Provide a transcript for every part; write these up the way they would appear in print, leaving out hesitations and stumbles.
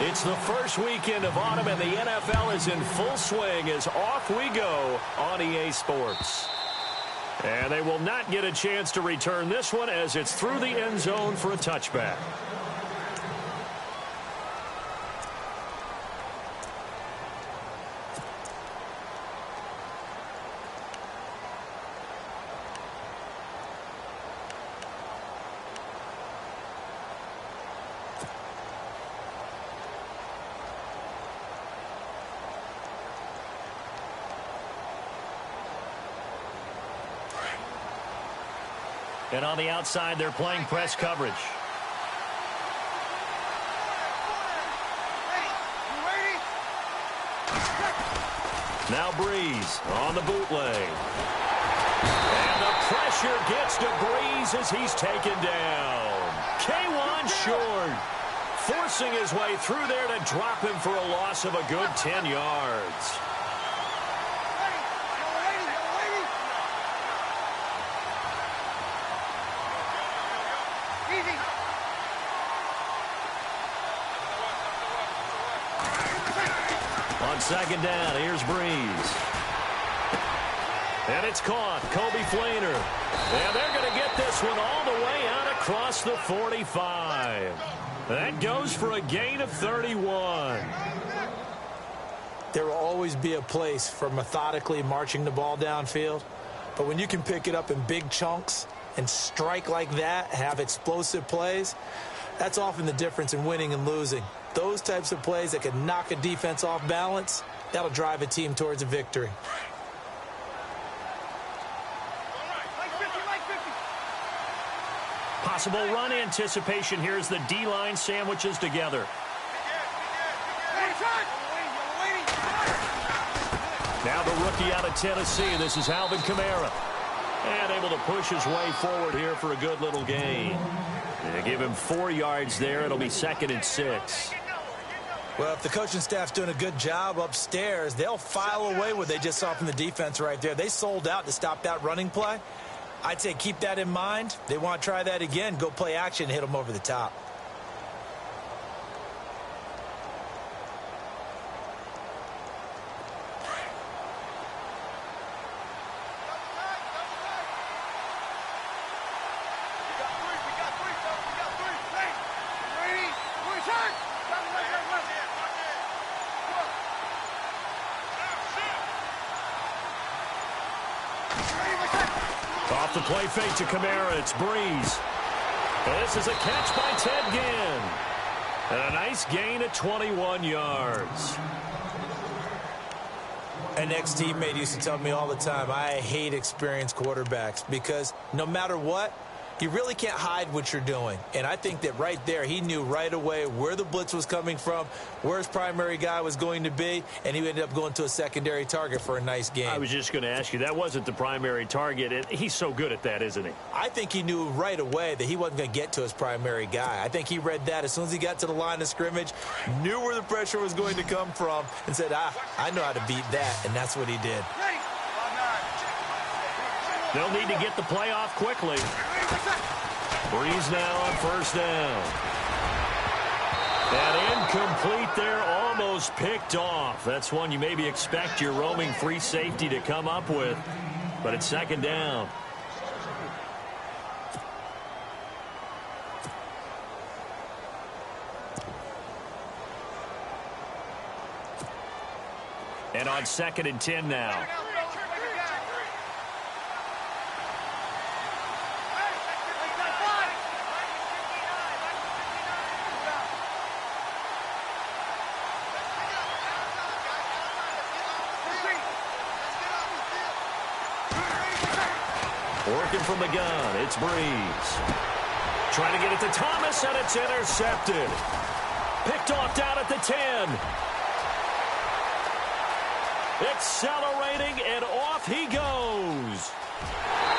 It's the first weekend of autumn, and the NFL is in full swing as off we go on EA Sports. And they will not get a chance to return this one as it's through the end zone for a touchback. And on the outside, they're playing press coverage. Now Breeze on the bootleg. And the pressure gets to Breeze as he's taken down. K1 short. Forcing his way through there to drop him for a loss of a good 10 yards. On second down, here's Breeze. And it's caught. Kobe Flainer. And they're going to get this one all the way out across the 45. That goes for a gain of 31. There will always be a place for methodically marching the ball downfield. But when you can pick it up in big chunks and strike like that, have explosive plays, that's often the difference in winning and losing. Those types of plays that can knock a defense off balance, that'll drive a team towards a victory. Possible run anticipation here as the D-line sandwiches together. Now the rookie out of Tennessee. This is Alvin Kamara. And able to push his way forward here for a good little gain. They give him 4 yards there. It'll be 2nd and 6. Well, if the coaching staff's doing a good job upstairs, they'll file away what they just saw from the defense right there. They sold out to stop that running play. I'd say keep that in mind. They want to try that again. Go play action, hit them over the top. Off the play fake to Kamara, it's Breeze. And this is a catch by Ted Ginn. And a nice gain at 21 yards. An ex-teammate used to tell me all the time, I hate experienced quarterbacks because no matter what, you really can't hide what you're doing. And I think that right there, he knew right away where the blitz was coming from, where his primary guy was going to be, and he ended up going to a secondary target for a nice game. I was just going to ask you, that wasn't the primary target, and he's so good at that, isn't he? I think he knew right away that he wasn't going to get to his primary guy. I think he read that as soon as he got to the line of scrimmage, knew where the pressure was going to come from, and said, I know how to beat that, and that's what he did. They'll need to get the play off quickly. Breeze now on first down. And incomplete there, almost picked off. That's one you maybe expect your roaming free safety to come up with. But it's 2nd down. And on 2nd and 10 now. Working from the gun, it's Breeze. Trying to get it to Thomas, and it's intercepted. Picked off down at the 10. Accelerating, and off he goes.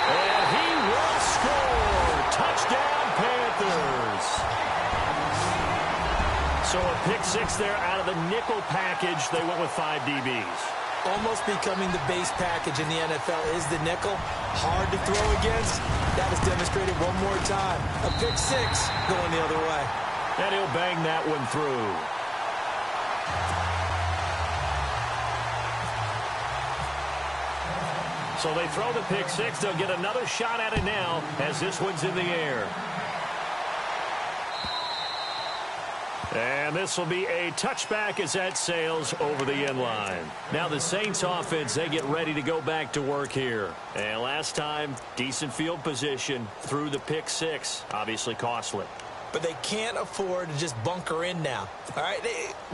And he will score. Touchdown, Panthers. So a pick 6 there out of the nickel package. They went with 5 DBs. Almost becoming the base package in the NFL is the nickel. Hard to throw against. That is demonstrated one more time. A pick 6 going the other way. And he'll bang that one through. So they throw the pick six. They'll get another shot at it now as this one's in the air. And this will be a touchback as that sails over the end line. Now the Saints offense, they get ready to go back to work here. And last time, decent field position through the pick six. Obviously costly. But they can't afford to just bunker in now. All right,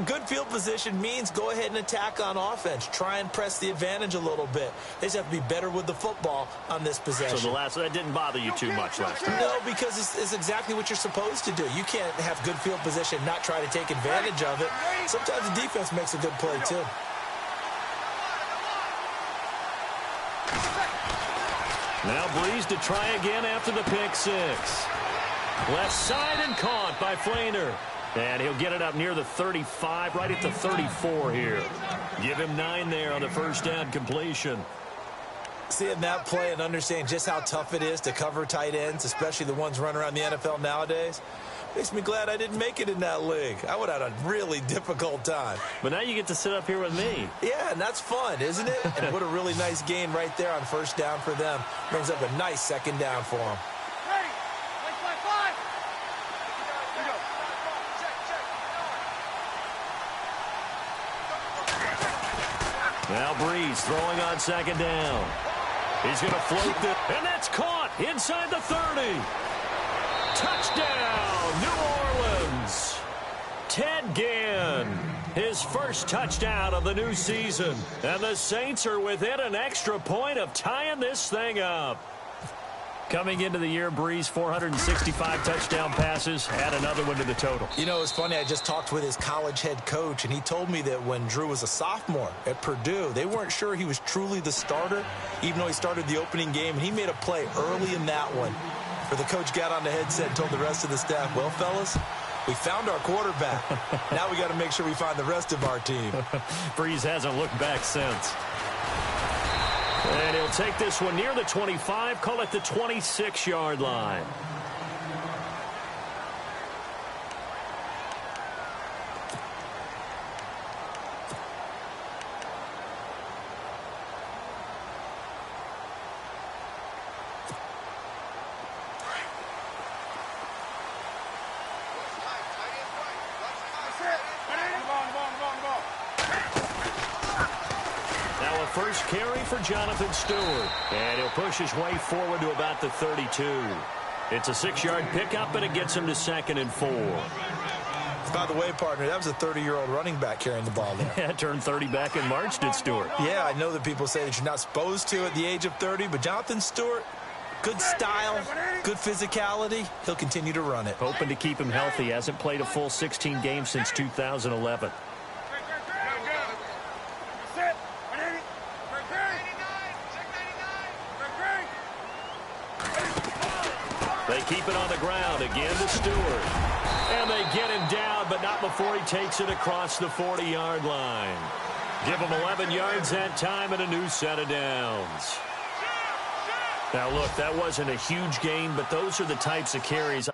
good field position means go ahead and attack on offense. Try and press the advantage a little bit. They just have to be better with the football on this possession. So that didn't bother you too much last time? No, because it's exactly what you're supposed to do. You can't have good field position and not try to take advantage of it. Sometimes the defense makes a good play, too. Now Breeze to try again after the pick six. Left side and caught by Flainer. And he'll get it up near the 35, right at the 34 here. Give him 9 there on the first down completion. Seeing that play and understanding just how tough it is to cover tight ends, especially the ones running around the NFL nowadays, makes me glad I didn't make it in that league. I would have had a really difficult time. But now you get to sit up here with me. Yeah, and that's fun, isn't it? And what a really nice gain right there on first down for them. Brings up a nice second down for them. Now Breeze throwing on second down. He's going to float this, and that's caught inside the 30. Touchdown, New Orleans. Ted Ginn, his first touchdown of the new season. And the Saints are within an extra point of tying this thing up. Coming into the year, Breeze, 465 touchdown passes. Add another one to the total. You know, it's funny. I just talked with his college head coach, and he told me that when Drew was a sophomore at Purdue, they weren't sure he was truly the starter, even though he started the opening game, and he made a play early in that one where the coach got on the headset and told the rest of the staff, well, fellas, we found our quarterback. Now we got to make sure we find the rest of our team. Breeze hasn't looked back since. And he'll take this one near the 25, call it the 26-yard line. First carry for Jonathan Stewart. And he'll push his way forward to about the 32. It's a 6-yard pickup, and it gets him to 2nd and 4. By the way, partner, that was a 30-year-old running back carrying the ball there. Yeah, turned 30 back in March, did Stewart. Yeah, I know that people say that you're not supposed to at the age of 30, but Jonathan Stewart, good style, good physicality. He'll continue to run it. Hoping to keep him healthy. Hasn't played a full 16 games since 2011. They keep it on the ground again to Stewart. And they get him down, but not before he takes it across the 40-yard line. Give him 11 yards that time and a new set of downs. Now, look, that wasn't a huge gain, but those are the types of carries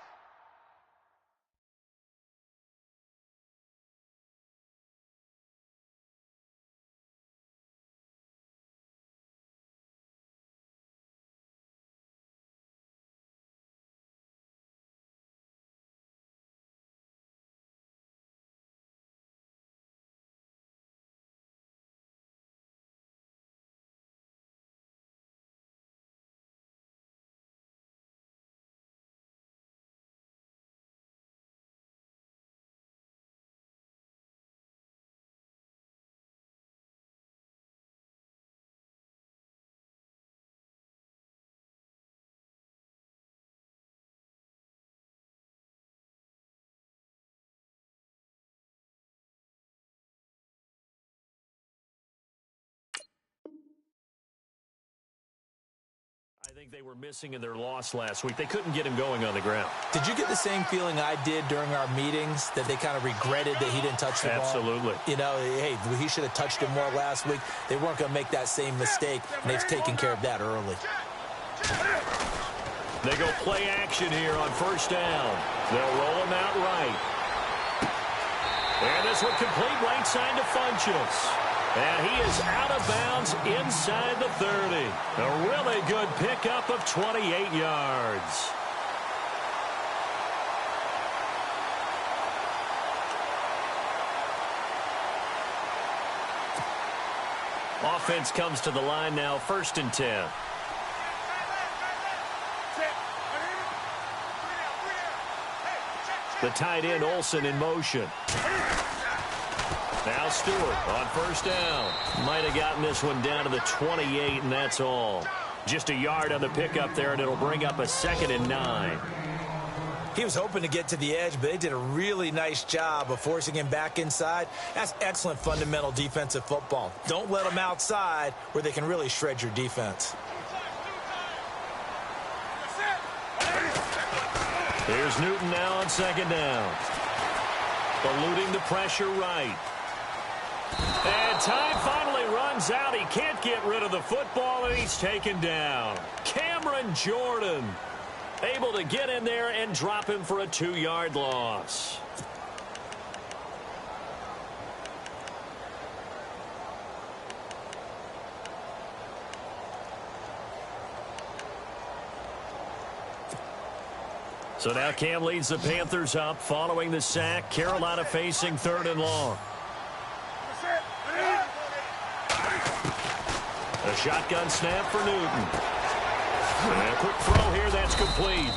I think they were missing in their loss last week. They couldn't get him going on the ground. Did you get the same feeling I did during our meetings, that they kind of regretted that he didn't touch the ball? Absolutely. You know, hey, he should have touched it more last week. They weren't going to make that same mistake, and they've taken care of that early. They go play action here on first down. They'll roll him out right. And this one complete right side to Funchess. And he is out of bounds inside the 30. A really good pickup of 28 yards. Offense comes to the line now, 1st and 10. The tight end, Olsen, in motion. Now Stewart on 1st down. Might have gotten this one down to the 28, and that's all. Just a yard on the pickup there, and it'll bring up a 2nd and 9. He was hoping to get to the edge, but they did a really nice job of forcing him back inside. That's excellent fundamental defensive football. Don't let them outside where they can really shred your defense. Here's Newton now on 2nd down. Eluding the pressure right. And time finally runs out. He can't get rid of the football, and he's taken down. Cameron Jordan able to get in there and drop him for a 2-yard loss. So now Cam leads the Panthers up following the sack. Carolina facing 3rd and long. A shotgun snap for Newton. And a quick throw here, that's complete.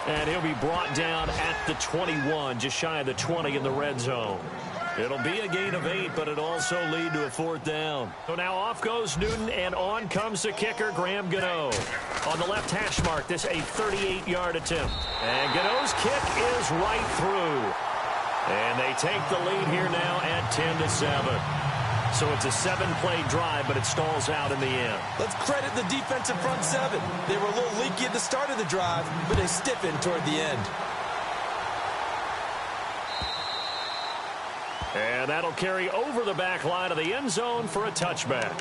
And he'll be brought down at the 21, just shy of the 20 in the red zone. It'll be a gain of 8, but it'll also lead to a 4th down. So now off goes Newton, and on comes the kicker, Graham Gano. On the left hash mark, this a 38-yard attempt. And Gano's kick is right through. And they take the lead here now at 10-7. So it's a 7-play drive, but it stalls out in the end. Let's credit the defensive front 7. They were a little leaky at the start of the drive, but they stiffened toward the end. And that'll carry over the back line of the end zone for a touchback.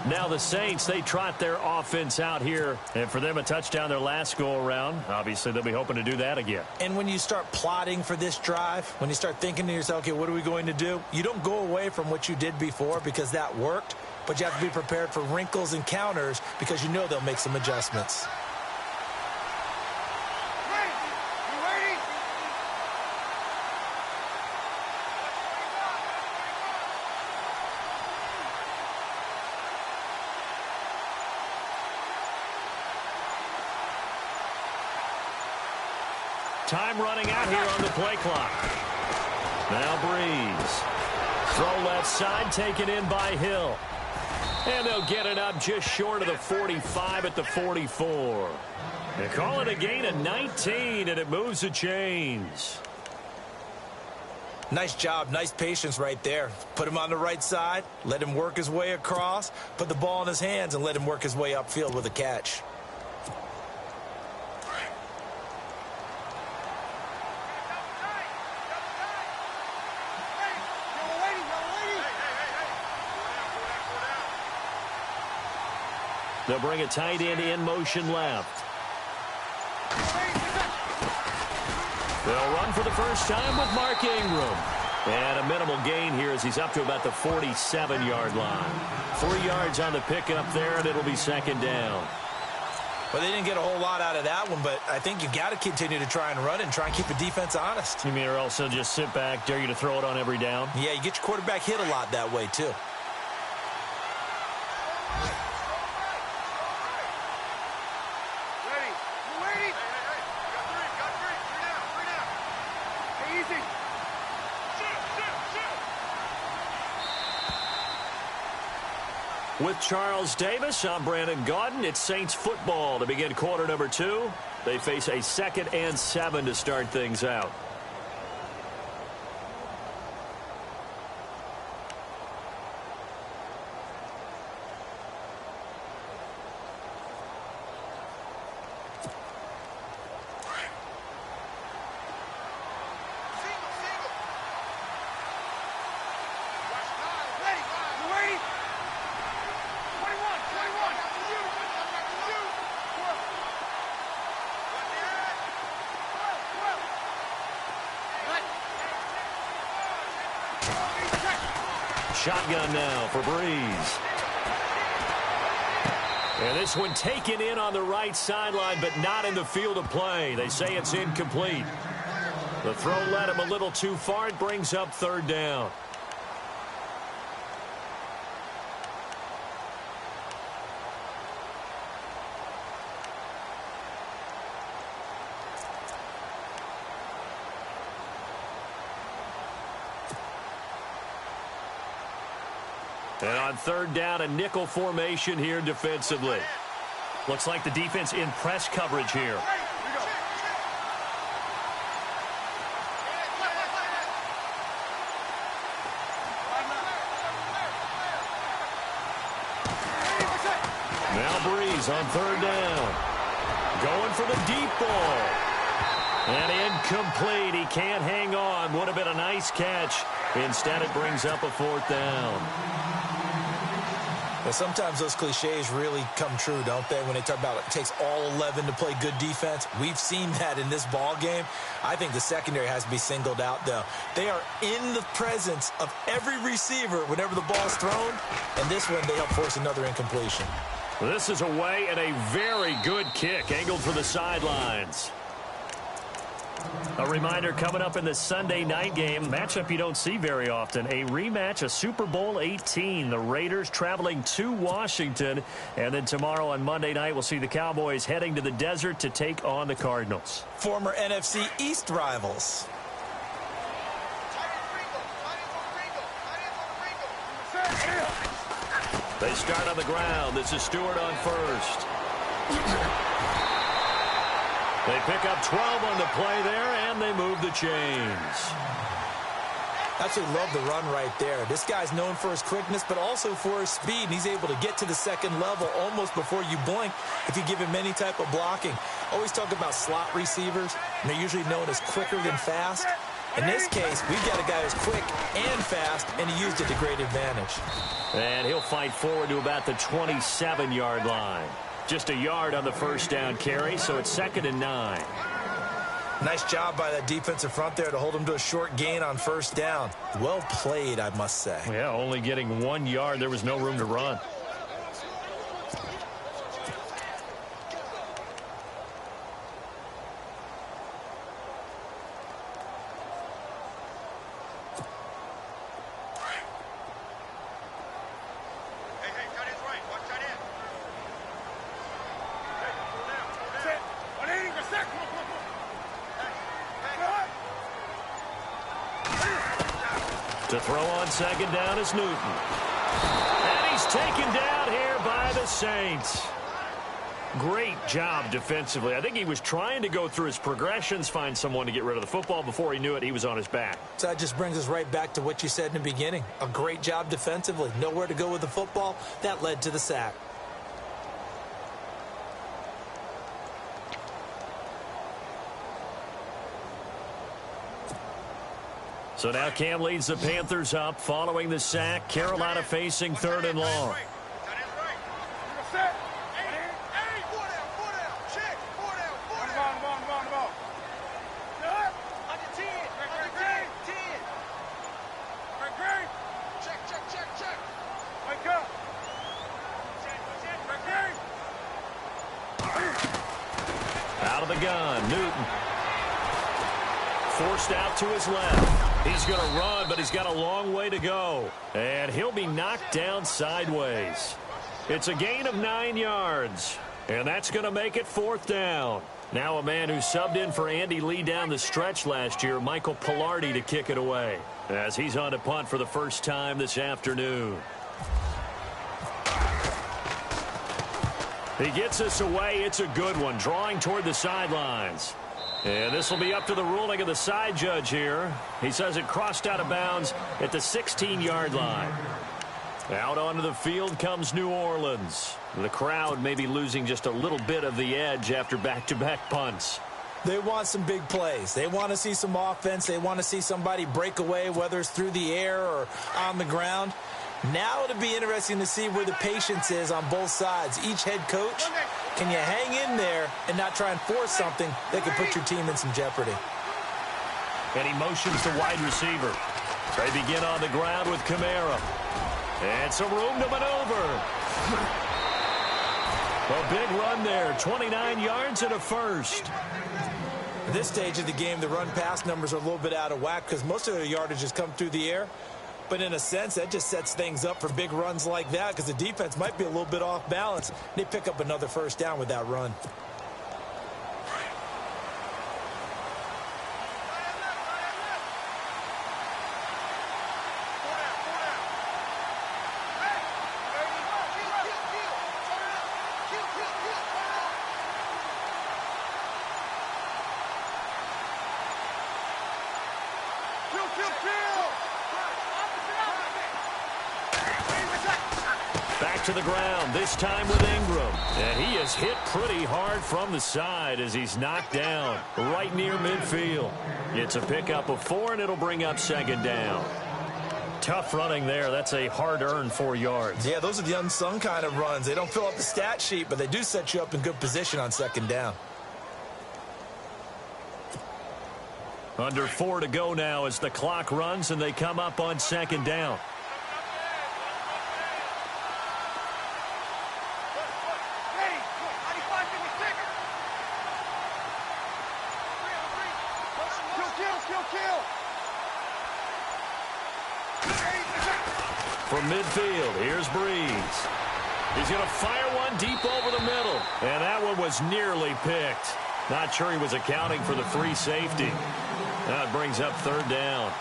Now the Saints, they trot their offense out here. And for them, a touchdown their last go-around. Obviously, they'll be hoping to do that again. And when you start plotting for this drive, when you start thinking to yourself, okay, what are we going to do? You don't go away from what you did before because that worked. But you have to be prepared for wrinkles and counters because you know they'll make some adjustments. Time running out here on the play clock. Now Breeze. Throw left side, taken in by Hill. And they'll get it up just short of the 45 at the 44. They call it a gain of 19, and it moves the chains. Nice job, nice patience right there. Put him on the right side, let him work his way across, put the ball in his hands, and let him work his way upfield with a catch. They'll bring a tight end in motion left. They'll run for the first time with Mark Ingram. And a minimal gain here as he's up to about the 47-yard line. 3 yards on the pickup there, and it'll be 2nd down. Well, they didn't get a whole lot out of that one, but I think you've got to continue to try and run and try and keep the defense honest. You mean or else they'll just sit back, dare you to throw it on every down? Yeah, you get your quarterback hit a lot that way, too. With Charles Davis, I'm Brandon Gaudin. It's Saints football to begin quarter number 2. They face a 2nd and 7 to start things out. shotgun now for Breeze. And this one taken in on the right sideline, but not in the field of play. They say it's incomplete. The throw led him a little too far. It brings up third down. And on third down, a nickel formation here defensively. Looks like the defense in press coverage here. Now Breeze on third down. Going for the deep ball. And incomplete. He can't hang on. Would have been a nice catch. Instead, it brings up a fourth down. Well, sometimes those cliches really come true, don't they, when they talk about it takes all 11 to play good defense. We've seen that in this ball game. I think the secondary has to be singled out, though. They are in the presence of every receiver whenever the ball's thrown, and this one they help force another incompletion. This is away and a very good kick, angled for the sidelines. A reminder coming up in the Sunday night game, matchup you don't see very often, a rematch of Super Bowl 18. The Raiders traveling to Washington, and then tomorrow on Monday night we'll see the Cowboys heading to the desert to take on the Cardinals. Former NFC East rivals. They start on the ground. This is Stewart on first. They pick up 12 on the play there, and they move the chains. Absolutely love the run right there. This guy's known for his quickness, but also for his speed. And he's able to get to the second level almost before you blink if you give him any type of blocking. Always talk about slot receivers, and they're usually known as quicker than fast. In this case, we've got a guy who's quick and fast, and he used it to great advantage. And he'll fight forward to about the 27-yard line. Just a yard on the first down carry, so it's 2nd and 9. Nice job by that defensive front there to hold him to a short gain on first down. Well played, I must say. Yeah, only getting 1 yard. There was no room to run. To throw on second down is Newton. And he's taken down here by the Saints. Great job defensively. I think he was trying to go through his progressions, find someone to get rid of the football. Before he knew it, he was on his back. So that just brings us right back to what you said in the beginning. A great job defensively. Nowhere to go with the football. That led to the sack. So now Cam leads the Panthers up following the sack. Carolina facing 3rd and long. Out of the gun, Newton. Forced out to his left. He's going to run, but he's got a long way to go. And he'll be knocked down sideways. It's a gain of 9 yards. And that's going to make it 4th down. Now a man who subbed in for Andy Lee down the stretch last year, Michael Pilardi, to kick it away, as he's on to punt for the first time this afternoon. He gets us away. It's a good one, drawing toward the sidelines. And this will be up to the ruling of the side judge here. He says it crossed out of bounds at the 16-yard line. Out onto the field comes New Orleans. The crowd may be losing just a little bit of the edge after back-to-back punts. They want some big plays. They want to see some offense. They want to see somebody break away, whether it's through the air or on the ground. Now it'll be interesting to see where the patience is on both sides. Each head coach, can you hang in there and not try and force something that could put your team in some jeopardy? And he motions the wide receiver. They begin on the ground with Kamara. And some room to maneuver. A big run there, 29 yards and a first. At this stage of the game, the run-pass numbers are a little bit out of whack because most of their yardage has come through the air. But in a sense, that just sets things up for big runs like that because the defense might be a little bit off balance. They pick up another first down with that run. Back to the ground, this time with Ingram. And he is hit pretty hard from the side as he's knocked down right near midfield. It's a pickup of 4, and it'll bring up second down. Tough running there. That's a hard-earned 4 yards. Yeah, those are the unsung kind of runs. They don't fill up the stat sheet, but they do set you up in good position on second down. Under 4 to go now as the clock runs and they come up on second down. From midfield, here's Breeze. He's going to fire one deep over the middle. And that one was nearly picked. Not sure he was accounting for the free safety. That brings up third down.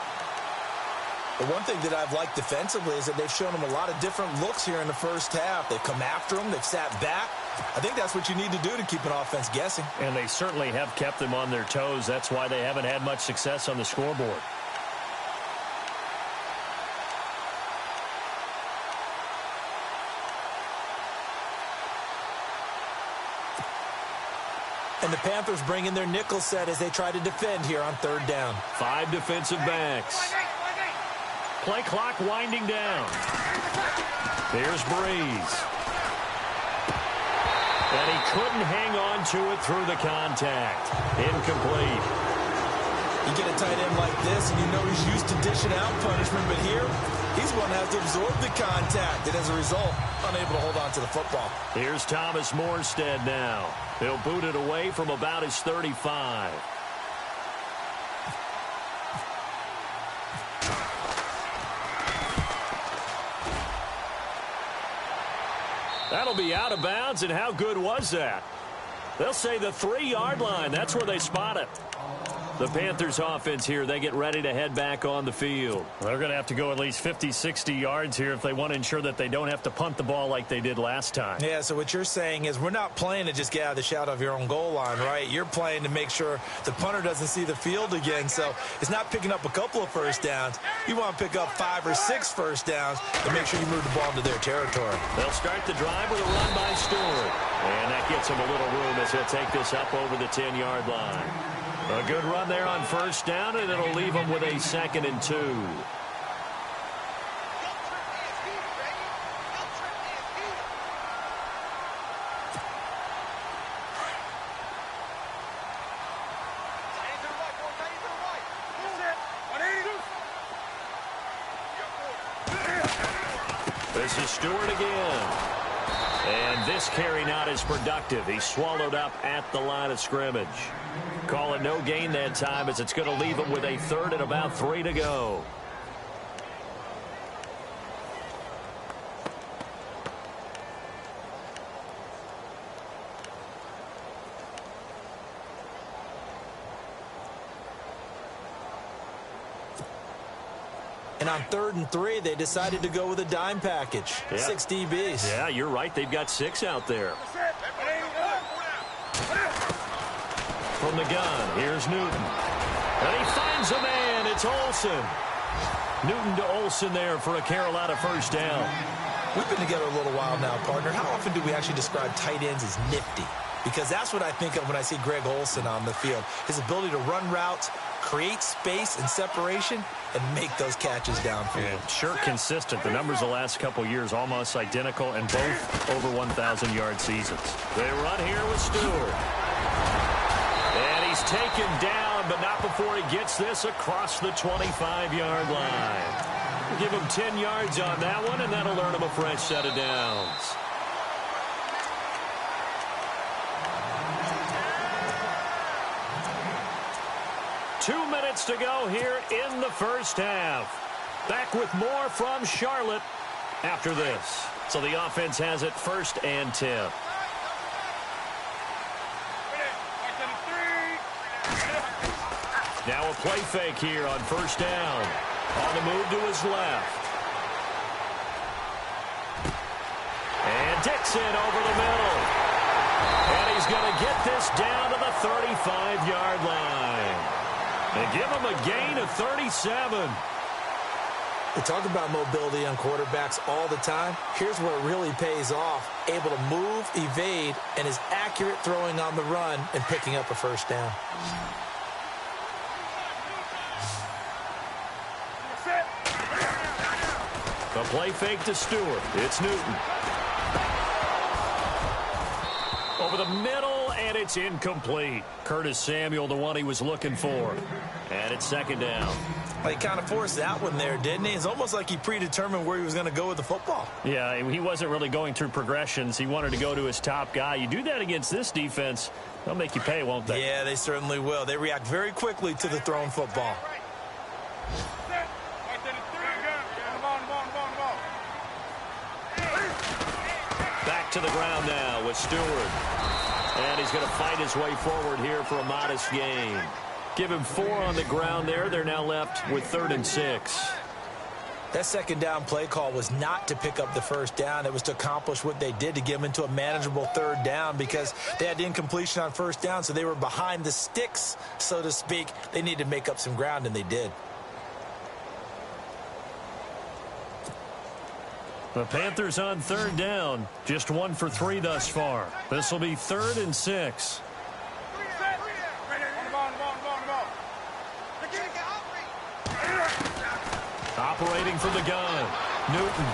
The one thing that I've liked defensively is that they've shown him a lot of different looks here in the first half. They've come after him. They've sat back. I think that's what you need to do to keep an offense guessing. And they certainly have kept them on their toes. That's why they haven't had much success on the scoreboard. And the Panthers bring in their nickel set as they try to defend here on third down. 5 defensive backs. Play clock winding down. Here's Breeze. And he couldn't hang on to it through the contact. Incomplete. You get a tight end like this, and you know he's used to dishing out punishment, but here, he's going to have to absorb the contact, and as a result, unable to hold on to the football. Here's Thomas Morstead now. He'll boot it away from about his 35. That'll be out of bounds, and how good was that? They'll say the 3-yard line. That's where they spot it. The Panthers offense here, they get ready to head back on the field. They're going to have to go at least 50, 60 yards here if they want to ensure that they don't have to punt the ball like they did last time. Yeah, so what you're saying is we're not playing to just get out of the shadow of your own goal line, right? You're playing to make sure the punter doesn't see the field again. So it's not picking up a couple of first downs. You want to pick up 5 or 6 first downs to make sure you move the ball into their territory. They'll start the drive with a run by Stewart. And that gets him a little room as he'll take this up over the 10-yard line. A good run there on first down, and it'll leave them with a 2nd and 2. This is Stewart again. And this carry not as productive. He's swallowed up at the line of scrimmage. Call it no gain that time as it's going to leave him with a 3rd and about 3 to go. And on 3rd and 3, they decided to go with a dime package. Yeah. 6 DBs. Yeah, you're right. They've got 6 out there. From the gun, here's Newton. And he finds a man. It's Olsen. Newton to Olsen there for a Carolina first down. We've been together a little while now, partner. How often do we actually describe tight ends as nifty? Because that's what I think of when I see Greg Olsen on the field. His ability to run routes, create space and separation, and make those catches downfield. And sure consistent. The numbers the last couple years almost identical, and both over 1,000-yard seasons. They run here with Stewart. And he's taken down down, but not before he gets this across the 25-yard line. Give him 10 yards on that one, and that'll earn him a fresh set of downs. Two minutes to go here in the first half. Back with more from Charlotte after this. So the offense has it 1st and 10. Now a play fake here on 1st down. On the move to his left. And Dixon over the middle. And he's going to get this down to the 35-yard line. And give him a gain of 37. We talk about mobility on quarterbacks all the time. Here's where it really pays off. Able to move, evade, and is accurate throwing on the run and picking up a 1st down. A play fake to Stewart. It's Newton. Over the middle, and it's incomplete. Curtis Samuel, the one he was looking for. And it's 2nd down. He kind of forced that one there, didn't he? It's almost like he predetermined where he was going to go with the football. Yeah, he wasn't really going through progressions. He wanted to go to his top guy. You do that against this defense, they'll make you pay, won't they? Yeah, they certainly will. They react very quickly to the thrown football. Back to the ground now with Stewart. And he's going to fight his way forward here for a modest gain. Give him 4 on the ground there. They're now left with 3rd and 6. That 2nd down play call was not to pick up the 1st down. It was to accomplish what they did, to get them into a manageable 3rd down, because they had incompletion on 1st down, so they were behind the sticks, so to speak. They needed to make up some ground, and they did. The Panthers on 3rd down. Just 1 for 3 thus far. This will be 3rd and 6. Operating from the gun. Newton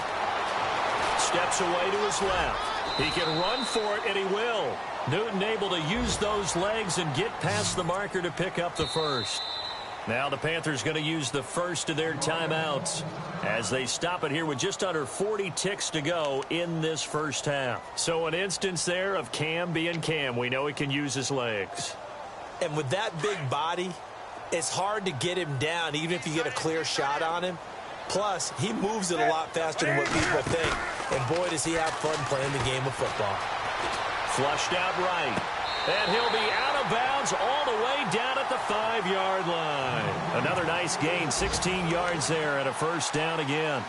steps away to his left. He can run for it, and he will. Newton able to use those legs and get past the marker to pick up the 1st. Now the Panthers going to use the first of their timeouts as they stop it here with just under 40 ticks to go in this first half. So an instance there of Cam being Cam. We know he can use his legs. And with that big body, it's hard to get him down, even if you get a clear shot on him. Plus, he moves it a lot faster than what people think. And boy, does he have fun playing the game of football. Flushed out right. And he'll be out of bounds all the way down at the 5-yard line. Another nice gain, 16 yards there, and a 1st down again.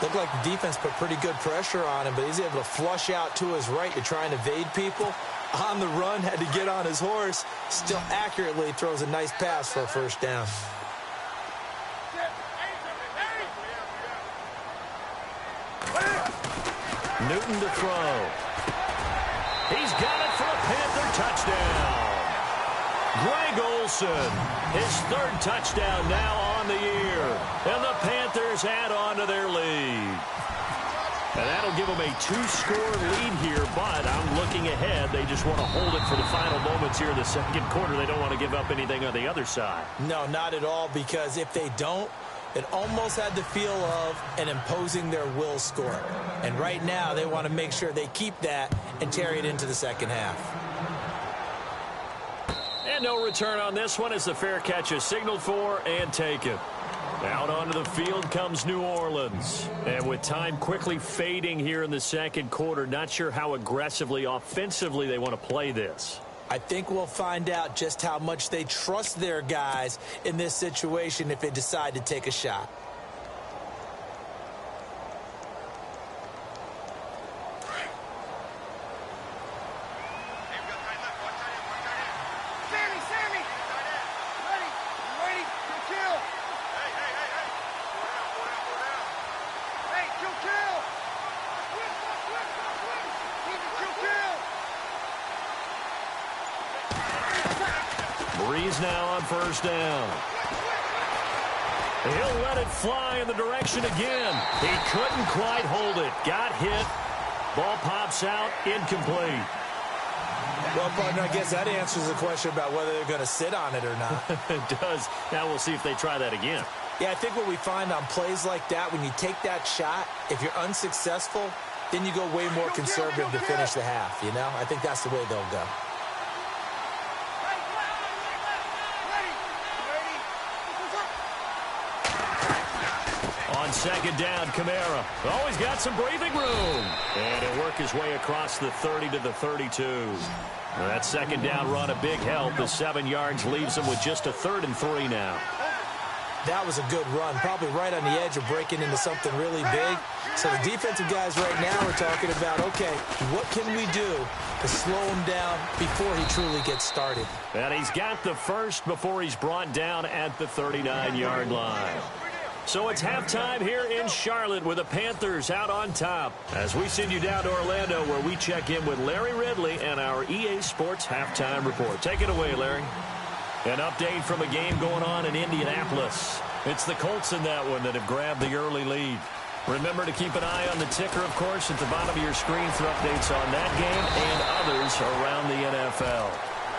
Looked like the defense put pretty good pressure on him, but he's able to flush out to his right to try and evade people. On the run, had to get on his horse. Still accurately throws a nice pass for a 1st down. Newton to throw. He's got it for a Panther touchdown. Greg Olsen, his 3rd touchdown now on the year. And the Panthers add on to their lead. And that'll give them a 2-score lead here, but I'm looking ahead. They just want to hold it for the final moments here in the 2nd quarter. They don't want to give up anything on the other side. No, not at all, because if they don't, it almost had the feel of an imposing their will score. And right now, they want to make sure they keep that and carry it into the 2nd half. And no return on this one as the fair catch is signaled for and taken. Out onto the field comes New Orleans. And with time quickly fading here in the 2nd quarter, not sure how aggressively, offensively they want to play this. I think we'll find out just how much they trust their guys in this situation if they decide to take a shot. Breeze now on 1st down. He'll let it fly in the direction again. He couldn't quite hold it. Got hit. Ball pops out. Incomplete. Well, partner, I guess that answers the question about whether they're going to sit on it or not. It does. Now we'll see if they try that again. Yeah, I think what we find on plays like that, when you take that shot, if you're unsuccessful, then you go way more conservative to finish the half, you know? I think that's the way they'll go. On second down, Kamara. He's got some breathing room. And he'll work his way across the 30 to the 32. That second down run, a big help. The 7 yards leaves him with just a 3rd and 3 now. That was a good run, probably right on the edge of breaking into something really big. So the defensive guys right now are talking about, okay, what can we do to slow him down before he truly gets started? And he's got the first before he's brought down at the 39-yard line. So it's halftime here in Charlotte with the Panthers out on top. As we send you down to Orlando where we check in with Larry Ridley and our EA Sports Halftime Report. Take it away, Larry. An update from a game going on in Indianapolis. It's the Colts in that one that have grabbed the early lead. Remember to keep an eye on the ticker, of course, at the bottom of your screen for updates on that game and others around the NFL.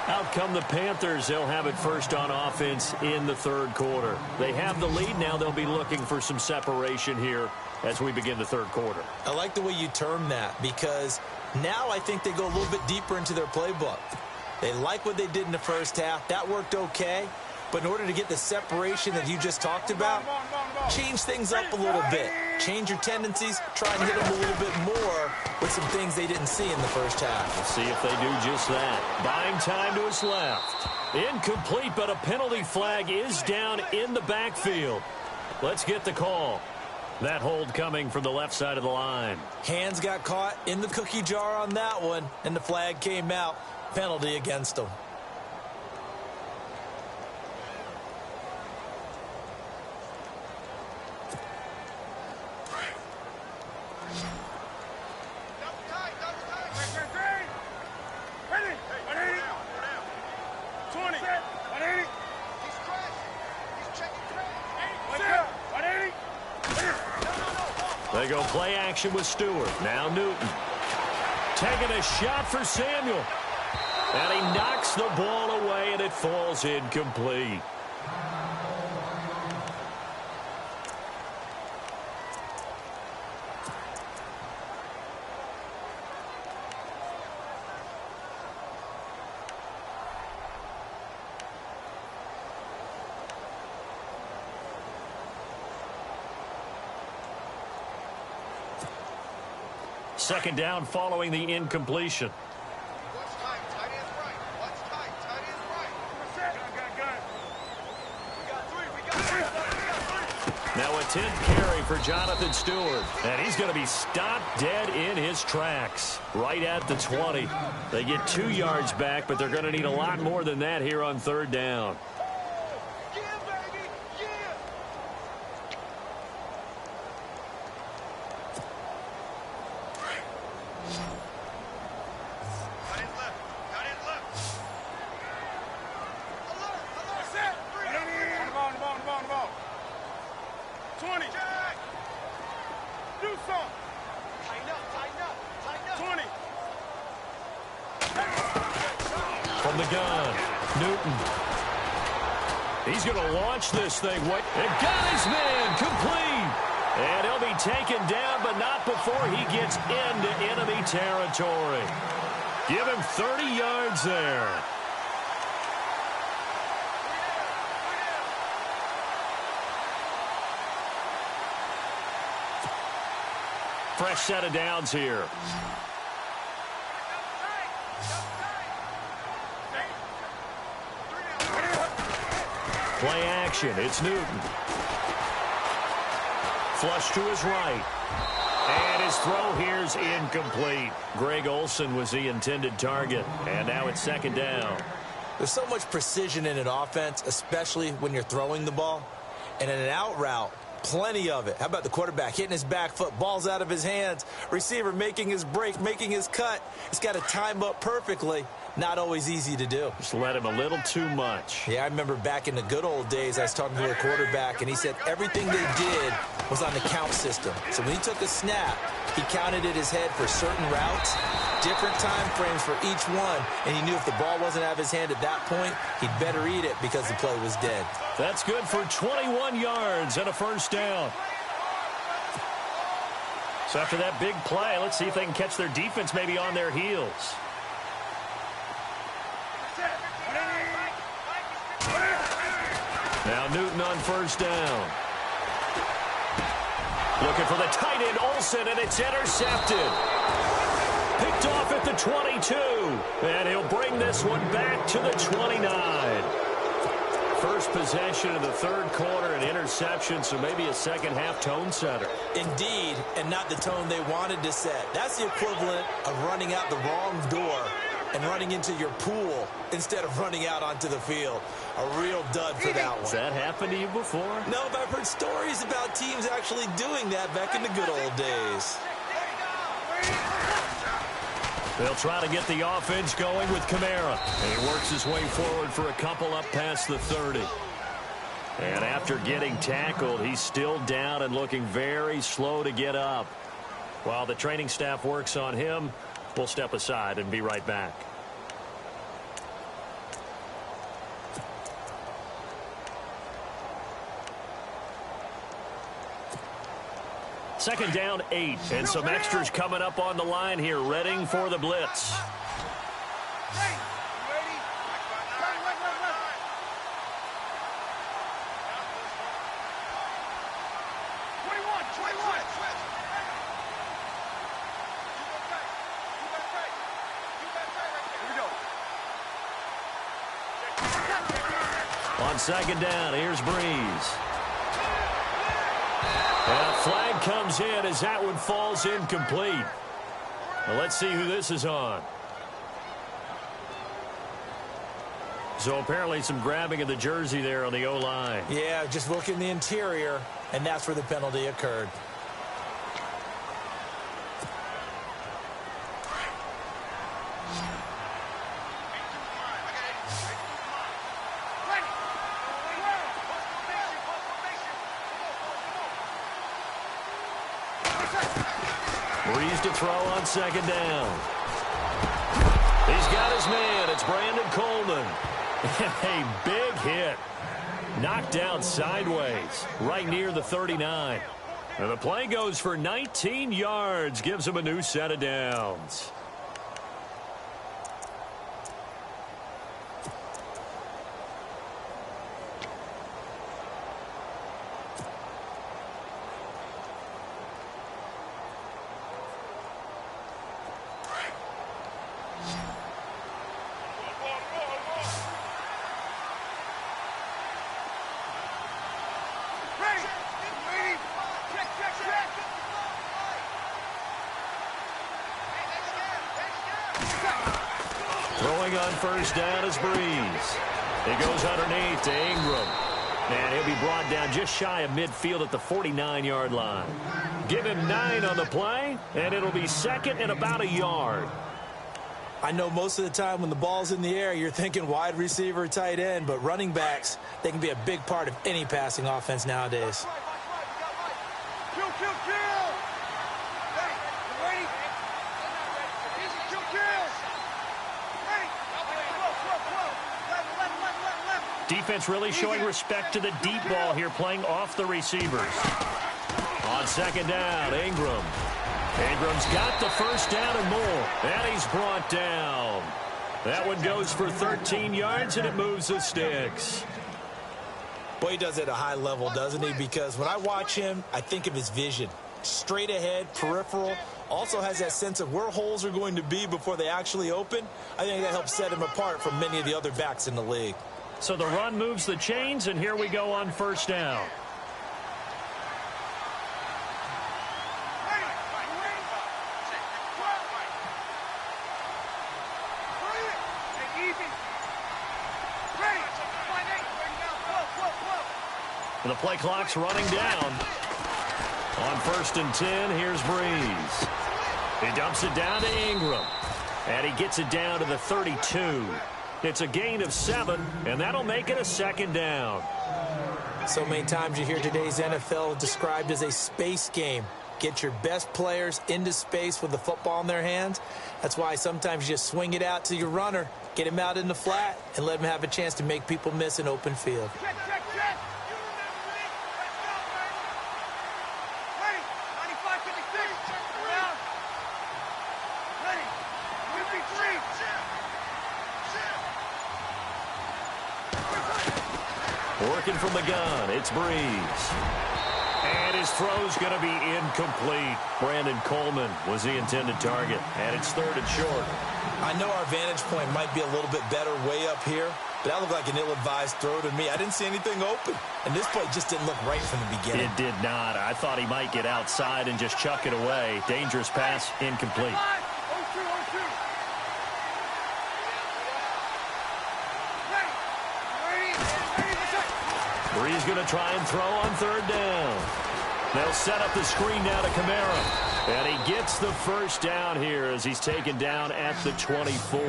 Out come the Panthers. They'll have it first on offense in the 3rd quarter. They have the lead now. They'll be looking for some separation here as we begin the 3rd quarter. I like the way you term that because now I think they go a little bit deeper into their playbook. They like what they did in the first half. That worked okay. But in order to get the separation that you just talked about, change things up a little bit. Change your tendencies. Try and hit them a little bit more with some things they didn't see in the first half. We'll see if they do just that. Buying time to his left. Incomplete, but a penalty flag is down in the backfield. Let's get the call. That hold coming from the left side of the line. Hands got caught in the cookie jar on that one, and the flag came out. Penalty against them. They go play action with Stewart. Now Newton. Taking a shot for Samuel. And he knocks the ball away, and it falls incomplete. Second down following the incompletion. Now a 10th carry for Jonathan Stewart. And he's going to be stopped dead in his tracks. Right at the 20. They get 2 yards back, but they're going to need a lot more than that here on 3rd down. From the gun, Newton. He's going to launch this thing. And got his man complete. And he'll be taken down, but not before he gets into enemy territory. Give him 30 yards there. Fresh set of downs here. Play action. It's Newton. Flush to his right. And his throw here's incomplete. Greg Olsen was the intended target. And now it's 2nd down. There's so much precision in an offense, especially when you're throwing the ball. And in an out route, plenty of it. How about the quarterback hitting his back foot, ball's out of his hands, receiver making his break, making his cut. He's got to time up perfectly. Not always easy to do. Just let him a little too much. Yeah, I remember back in the good old days, I was talking to a quarterback, and he said everything they did was on the count system. So when he took a snap, he counted in his head for certain routes, different time frames for each one, and he knew if the ball wasn't out of his hand at that point, he'd better eat it because the play was dead. That's good for 21 yards and a first down. So after that big play, let's see if they can catch their defense maybe on their heels. Now Newton on first down. Looking for the tight end, Olsen, and it's intercepted. Picked off at the 22. And he'll bring this one back to the 29. First possession of the third quarter, an interception, so maybe a second-half tone setter. Indeed, and not the tone they wanted to set. That's the equivalent of running out the wrong door and running into your pool instead of running out onto the field. A real dud for that one. Has that happened to you before? No, but I've heard stories about teams actually doing that back in the good old days. They'll try to get the offense going with Kamara. And he works his way forward for a couple up past the 30. And after getting tackled, he's still down and looking very slow to get up. While the training staff works on him, we'll step aside and be right back. Second down, 8, and some extras coming up on the line here, readying for the blitz. On second down, here's Breeze. And a flag comes in as that one falls incomplete. Well, let's see who this is on. So apparently some grabbing of the jersey there on the O-line. Yeah, just look in the interior, and that's where the penalty occurred. Breeze to throw on second down. He's got his man. It's Brandon Coleman. A big hit. Knocked down sideways, right near the 39. And the play goes for 19 yards. Gives him a new set of downs. Throwing on first down is Breeze. He goes underneath to Ingram. And he'll be brought down just shy of midfield at the 49-yard line. Give him 9 on the play, and it'll be second and about a yard. I know most of the time when the ball's in the air, you're thinking wide receiver, tight end, but running backs, they can be a big part of any passing offense nowadays. Defense really showing respect to the deep ball here, playing off the receivers. On second down, Ingram. Ingram's got the first down and more, and he's brought down. That one goes for 13 yards, and it moves the sticks. Boy, he does it at a high level, doesn't he? Because when I watch him, I think of his vision. Straight ahead, peripheral, also has that sense of where holes are going to be before they actually open. I think that helps set him apart from many of the other backs in the league. So the run moves the chains, and here we go on first down. And the play clock's running down. On first and 10, here's Breeze. He dumps it down to Ingram. And he gets it down to the 32. It's a gain of 7, and that'll make it a second down. So many times you hear today's NFL described as a space game. Get your best players into space with the football in their hands. That's why sometimes you just swing it out to your runner, get him out in the flat, and let him have a chance to make people miss an open field. Working from the gun, it's Breeze. And his throw's going to be incomplete. Brandon Coleman was the intended target, and it's 3rd and short. I know our vantage point might be a little bit better way up here, but that looked like an ill-advised throw to me. I didn't see anything open, and this play just didn't look right from the beginning. It did not. I thought he might get outside and just chuck it away. Dangerous pass, incomplete. Breeze going to try and throw on 3rd down. They'll set up the screen now to Kamara. And he gets the first down here as he's taken down at the 24.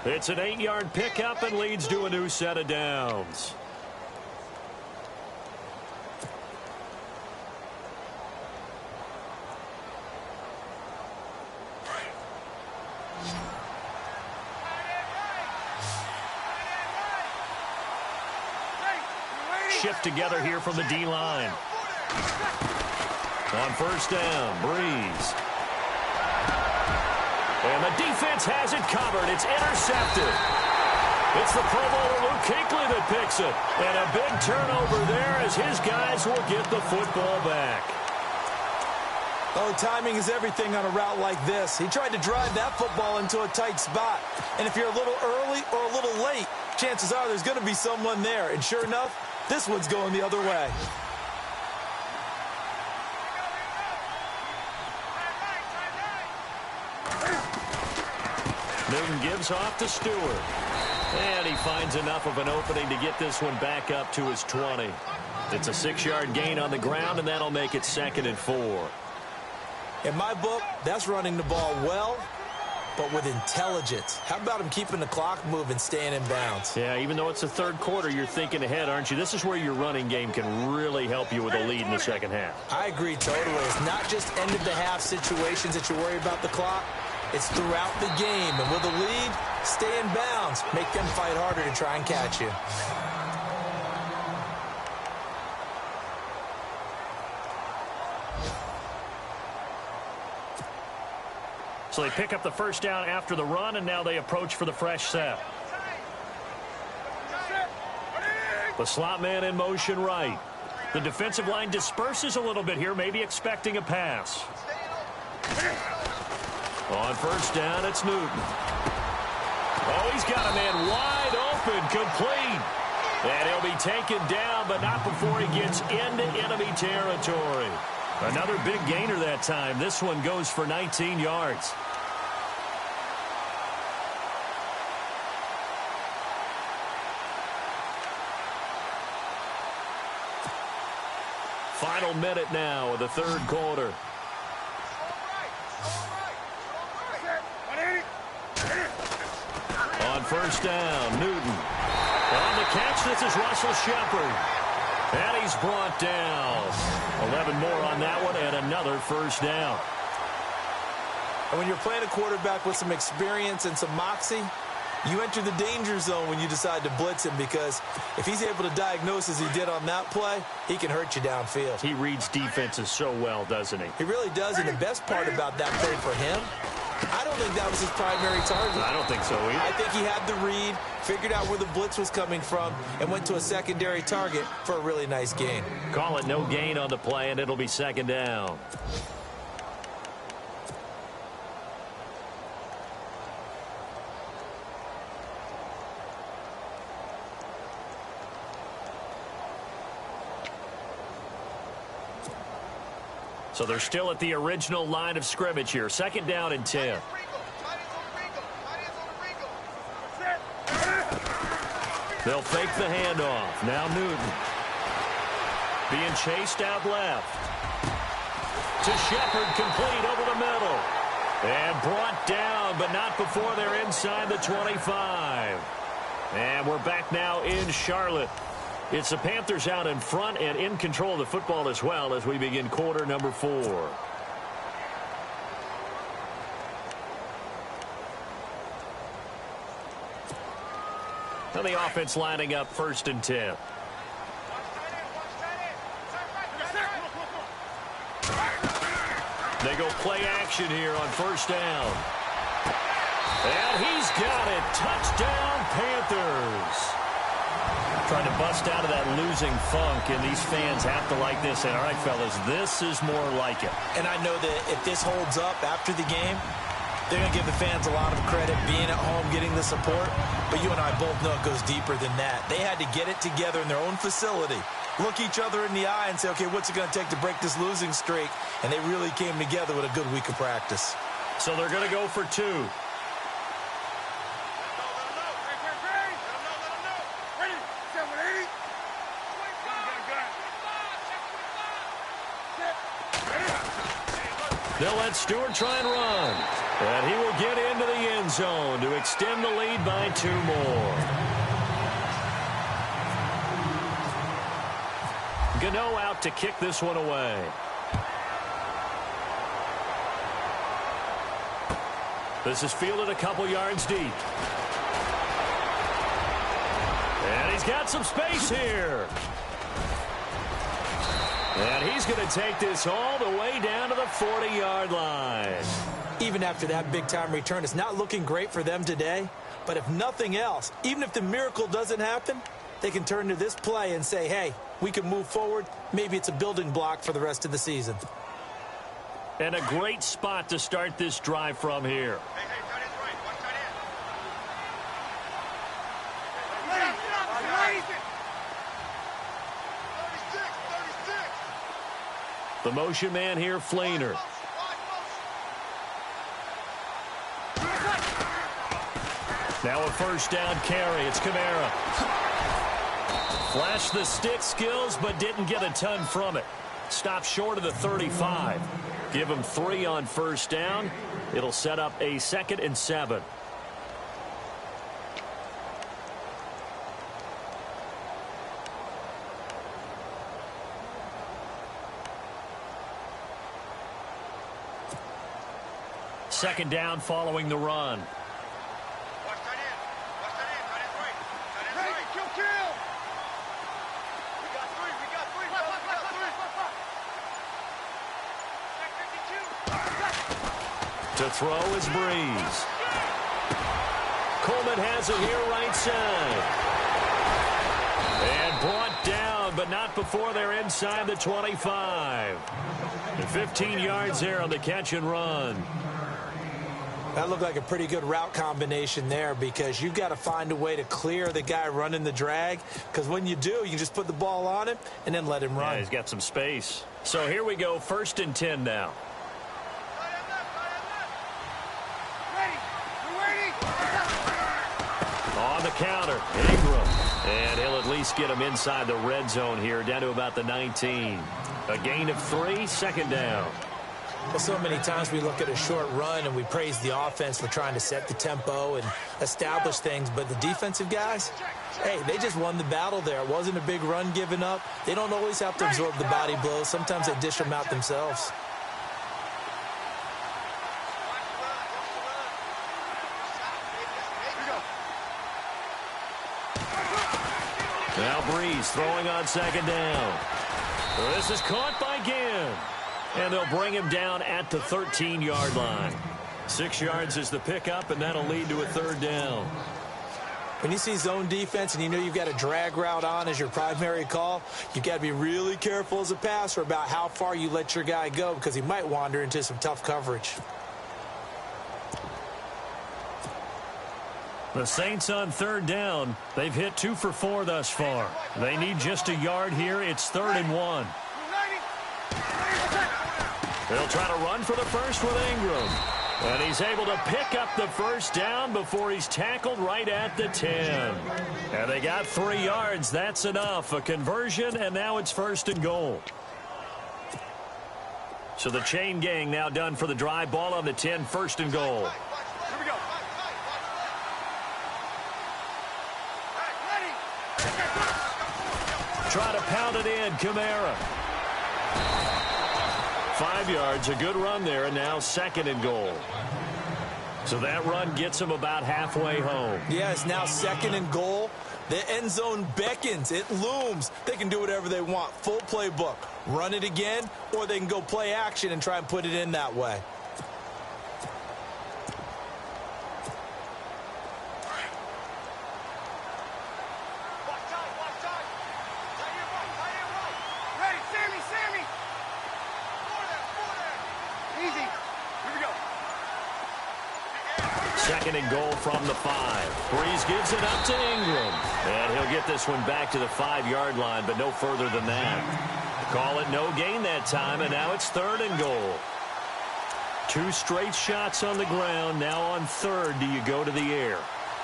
It's an 8-yard pickup and leads to a new set of downs. Shift together here from the D-line. On 1st down, Breeze. And the defense has it covered. It's intercepted. It's the Pro Bowler Luke Kuechly that picks it. And a big turnover there as his guys will get the football back. Oh, timing is everything on a route like this. He tried to drive that football into a tight spot. And if you're a little early or a little late, chances are there's going to be someone there. And sure enough, this one's going the other way. Newton gives off to Stewart. And he finds enough of an opening to get this one back up to his 20. It's a 6-yard gain on the ground, and that'll make it 2nd and 4. In my book, that's running the ball well, but with intelligence. How about him keeping the clock moving, staying in bounds? Yeah, even though it's the 3rd quarter, you're thinking ahead, aren't you? This is where your running game can really help you with a lead in the 2nd half. I agree totally. It's not just end-of-the-half situations that you worry about the clock. It's throughout the game. And with a lead, stay in bounds. Make them fight harder to try and catch you. So they pick up the 1st down after the run, and now they approach for the fresh set. The slot man in motion right. The defensive line disperses a little bit here, maybe expecting a pass. On 1st down, it's Newton. Oh, he's got a man wide open, complete. And he'll be taken down, but not before he gets into enemy territory. Another big gainer that time. This one goes for 19 yards. Final minute now of the 3rd quarter. On 1st down, Newton. On the catch, this is Russell Shepard. And he's brought down. 11 more on that one, and another 1st down. And when you're playing a quarterback with some experience and some moxie, you enter the danger zone when you decide to blitz him, because if he's able to diagnose as he did on that play, he can hurt you downfield. He reads defenses so well, doesn't he? He really does, and the best part about that play for him, I don't think that was his primary target. I don't think so either. I think he had the read, figured out where the blitz was coming from, and went to a secondary target for a really nice gain. Call it no gain on the play, and it'll be 2nd down. So they're still at the original line of scrimmage here. 2nd down and 10. They'll fake the handoff. Now Newton. Being chased out left. To Shepard, complete over the middle. And brought down, but not before they're inside the 25. And we're back now in Charlotte. It's the Panthers out in front and in control of the football as well as we begin quarter number 4. Now the offense lining up 1st and 10. They go play action here on 1st down. And he's got it. Touchdown, Panthers. Trying to bust out of that losing funk, and these fans have to like this. And all right, fellas, this is more like it. And I know that if this holds up after the game, they're going to give the fans a lot of credit being at home, getting the support. But you and I both know it goes deeper than that. They had to get it together in their own facility, look each other in the eye and say, okay, what's it going to take to break this losing streak? And they really came together with a good week of practice. So they're going to go for 2. They'll let Stewart try and run. And he will get into the end zone to extend the lead by 2 more. Gano out to kick this one away. This is fielded a couple yards deep. And he's got some space here. And he's going to take this all the way down to the 40-yard line. Even after that big-time return, it's not looking great for them today. But if nothing else, even if the miracle doesn't happen, they can turn to this play and say, hey, we can move forward. Maybe it's a building block for the rest of the season. And a great spot to start this drive from here. The motion man here, Flainer. Now a 1st down carry. It's Kamara. Flashed the stick skills, but didn't get a ton from it. Stopped short of the 35. Give him 3 on 1st down. It'll set up a 2nd and 7. Second down following the run. To throw is Breeze. Coleman has it here right side. And brought down, but not before they're inside the 25. And 15 yards there on the catch and run. That looked like a pretty good route combination there because you've got to find a way to clear the guy running the drag, because when you do, you can just put the ball on him and then let him run. Yeah, he's got some space. So here we go, 1st and 10 now. On the counter, Ingram. And he'll at least get him inside the red zone here, down to about the 19. A gain of 3, 2nd down. Well, so many times we look at a short run and we praise the offense for trying to set the tempo and establish things. But the defensive guys, hey, they just won the battle there. It wasn't a big run given up. They don't always have to absorb the body blows. Sometimes they dish them out themselves. Now Breeze throwing on 2nd down. This is caught by Ginn. And they'll bring him down at the 13-yard line. 6 yards is the pickup, and that'll lead to a 3rd down. When you see zone defense and you know you've got a drag route on as your primary call, you've got to be really careful as a passer about how far you let your guy go, because he might wander into some tough coverage. The Saints on 3rd down. They've hit 2 for 4 thus far. They need just a yard here. It's 3rd and 1. They'll try to run for the first with Ingram. And he's able to pick up the 1st down before he's tackled right at the 10. And they got 3 yards. That's enough. A conversion, and now it's 1st and goal. So the chain gang now done for the drive. Ball on the 10, first and goal. Here we go. Try to pound it in, Kamara. 5 yards, a good run there, and now second and goal. So that run gets him about halfway home. Yeah, it's now second and goal. The end zone beckons. It looms. They can do whatever they want. Full playbook. Run it again, or they can go play action and try and put it in that way. Ready, Sammy. Easy. Here we go. Second and goal from the 5. Breeze gives it up to Ingram. And he'll get this one back to the 5-yard line, but no further than that. Call it no gain that time, and now it's third and goal. 2 straight shots on the ground. Now on third, do you go to the air?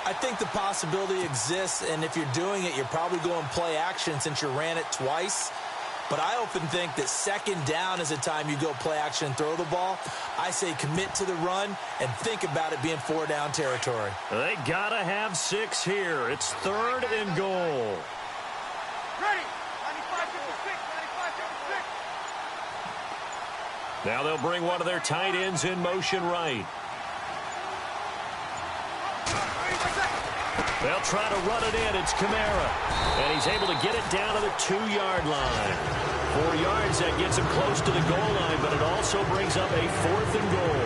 I think the possibility exists, and if you're doing it, you're probably going play action since you ran it twice. But I often think that second down is a time you go play action and throw the ball. I say commit to the run and think about it being 4-down territory. They got to have 6 here. It's third and goal. Ready. 95-56. Now they'll bring one of their tight ends in motion right. They'll try to run it in. It's Kamara. And he's able to get it down to the 2-yard line. 4 yards, that gets him close to the goal line, but it also brings up a 4th and goal.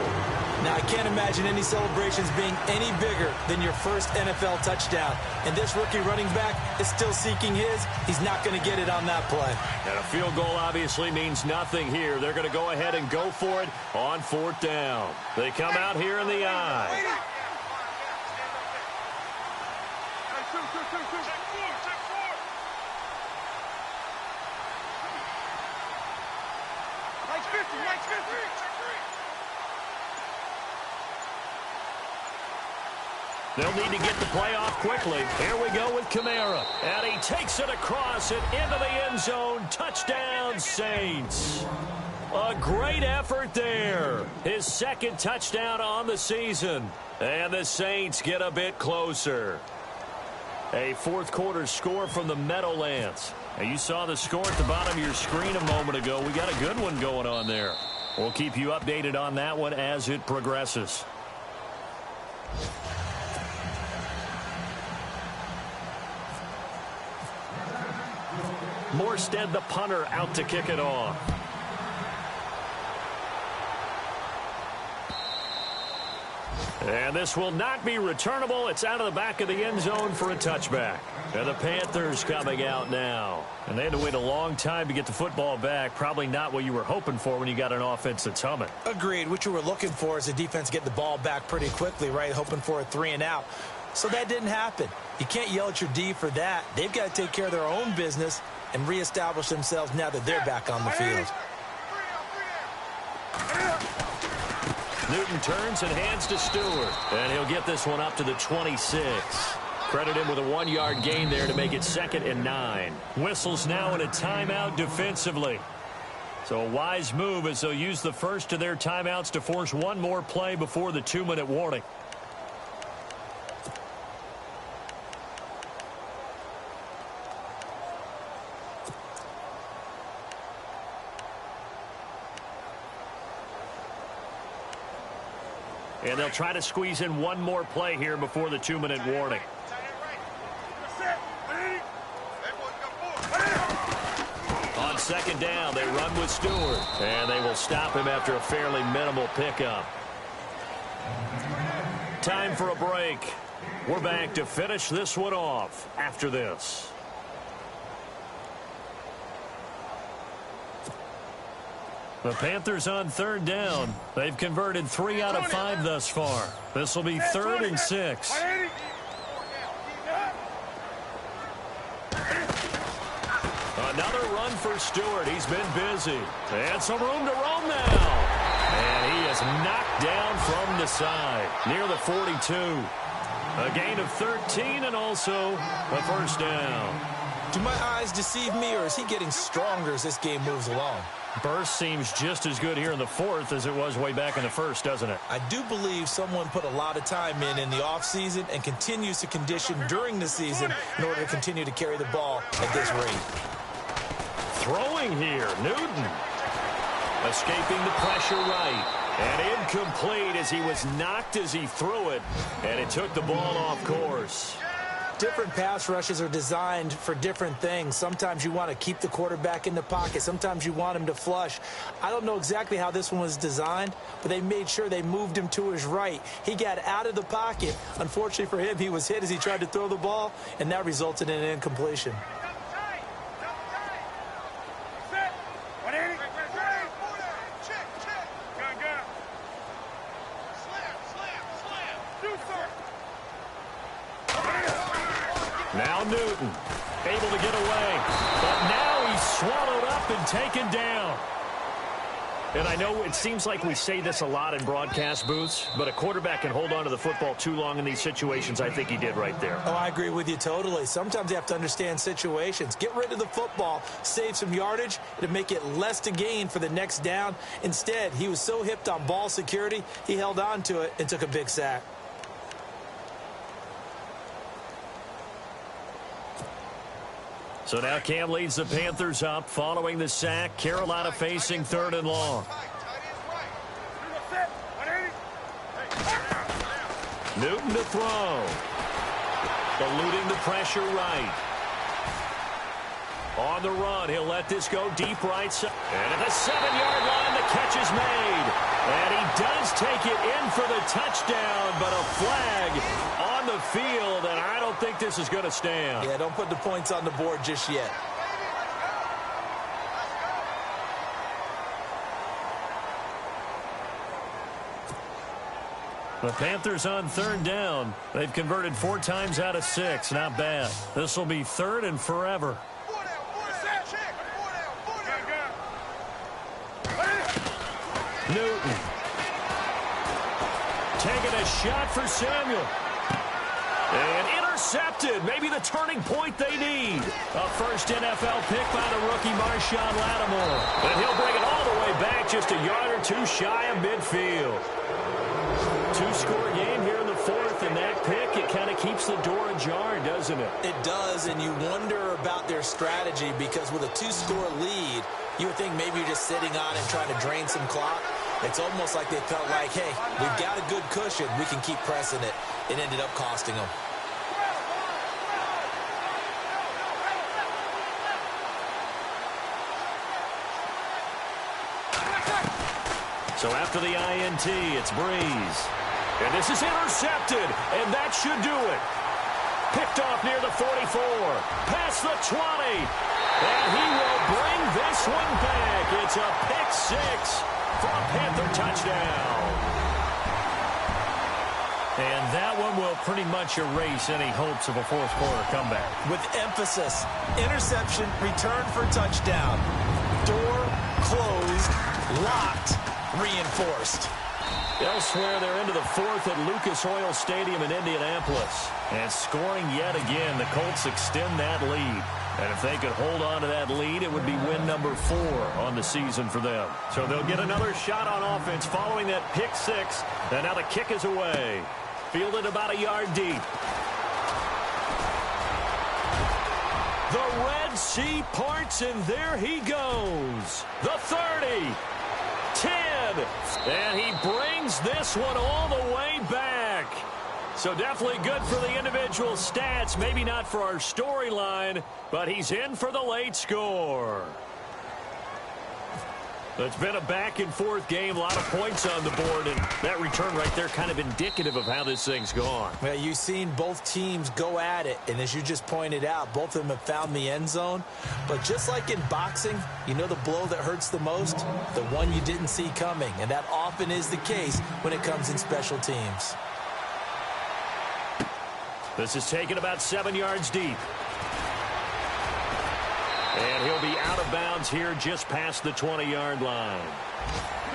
Now, I can't imagine any celebrations being any bigger than your first NFL touchdown. And this rookie running back is still seeking his. He's not going to get it on that play. And a field goal obviously means nothing here. They're going to go ahead and go for it on 4th down. They come out here in the eye. They'll need to get the play off quickly. Here we go with Kamara. And he takes it across and into the end zone. Touchdown, Saints. A great effort there. His second touchdown on the season. And the Saints get a bit closer. A fourth quarter score from the Meadowlands. Now, you saw the score at the bottom of your screen a moment ago. We got a good one going on there. We'll keep you updated on that one as it progresses. Morstead, the punter, out to kick it off. And this will not be returnable. It's out of the back of the end zone for a touchback. And the Panthers coming out now. And they had to wait a long time to get the football back. Probably not what you were hoping for when you got an offense that's humming. Agreed. What you were looking for is the defense getting the ball back pretty quickly, right? Hoping for a 3-and-out. So that didn't happen. You can't yell at your D for that. They've got to take care of their own business and reestablish themselves now that they're back on the field. Newton turns and hands to Stewart. And he'll get this one up to the 26. Credit him with a 1-yard gain there to make it 2nd and 9. Whistles now in a timeout defensively. So a wise move as they'll use the first of their timeouts to force one more play before the 2-minute warning. And they'll try to squeeze in one more play here before the 2-minute warning. On 2nd down, they run with Stewart. And they will stop him after a fairly minimal pickup. Time for a break. We're back to finish this one off after this. The Panthers on 3rd down. They've converted 3 out of 5 thus far. This will be 3rd and 6. Another run for Stewart. He's been busy. And some room to roam now. And he is knocked down from the side near the 42. A gain of 13 and also a first down. Do my eyes deceive me, or is he getting stronger as this game moves along? Burst seems just as good here in the fourth as it was way back in the first, doesn't it? I do believe someone put a lot of time in the offseason and continues to condition during the season in order to continue to carry the ball at this rate. Throwing here, Newton. Escaping the pressure right. And incomplete as he was knocked as he threw it. And it took the ball off course. Different pass rushes are designed for different things. Sometimes you want to keep the quarterback in the pocket. Sometimes you want him to flush. I don't know exactly how this one was designed, but they made sure they moved him to his right. He got out of the pocket. Unfortunately for him, he was hit as he tried to throw the ball, and that resulted in an incompletion. Now Newton, able to get away, but now he's swallowed up and taken down. And I know it seems like we say this a lot in broadcast booths, but a quarterback can hold on to the football too long in these situations. I think he did right there. Oh, I agree with you totally. Sometimes you have to understand situations. Get rid of the football, save some yardage, to make it less to gain for the next down. Instead, he was so hipped on ball security, he held on to it and took a big sack. So now Cam leads the Panthers up following the sack. Carolina facing 3rd and long. Newton to throw. Eluding the pressure right. On the run, he'll let this go deep right side. And at the 7-yard line, the catch is made. And he does take it in for the touchdown, but a flag on the field, and I don't think this is going to stand. Yeah, don't put the points on the board just yet. The Panthers on 3rd down. They've converted 4 times out of 6. Not bad. This will be 3rd and forever. Newton. Taking a shot for Samuel. And intercepted. Maybe the turning point they need. A first NFL pick by the rookie Marshawn Lattimore. And he'll bring it all the way back just a yard or 2 shy of midfield. 2-score game here in the 4th, and that pick, it kind of keeps the door ajar, doesn't it? It does, and you wonder about their strategy because with a 2-score lead, you would think maybe you're just sitting on it and trying to drain some clock. It's almost like they felt like, hey, we've got a good cushion. We can keep pressing it. It ended up costing them. So after the INT, it's Breeze. And this is intercepted, and that should do it. Picked off near the 44, past the 20, and he will bring this one back. It's a pick 6 for a Panther touchdown. And that one will pretty much erase any hopes of a 4th-quarter comeback. With emphasis, interception, return for touchdown. Door closed, locked, reinforced. Elsewhere, they're into the 4th at Lucas Oil Stadium in Indianapolis. And scoring yet again, the Colts extend that lead. And if they could hold on to that lead, it would be win number 4 on the season for them. So they'll get another shot on offense following that pick 6. And now the kick is away. Fielded about a yard deep. The Red Sea parts, and there he goes. The 30. 10, and he brings this one all the way back. So definitely good for the individual stats. Maybe not for our storyline, but he's in for the late score. It's been a back-and-forth game, a lot of points on the board, and that return right there kind of indicative of how this thing's gone. Well, you've seen both teams go at it, and as you just pointed out, both of them have found the end zone. But just like in boxing, you know the blow that hurts the most? The one you didn't see coming, and that often is the case when it comes in special teams. This is taken about 7 yards deep. And he'll be out of bounds here just past the 20-yard line.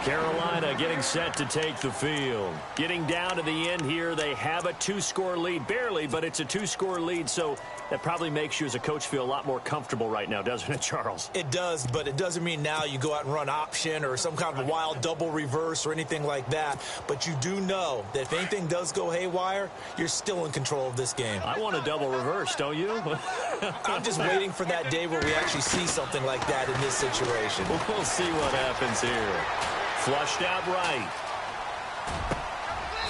Carolina getting set to take the field. Getting down to the end here, they have a 2-score lead. Barely, but it's a 2-score lead, so that probably makes you as a coach feel a lot more comfortable right now, doesn't it, Charles? It does, but it doesn't mean now you go out and run option or some kind of wild double reverse or anything like that. But you do know that if anything does go haywire, you're still in control of this game. I want a double reverse, don't you? I'm just waiting for that day where we actually see something like that in this situation. We'll see what happens here. Flushed out right.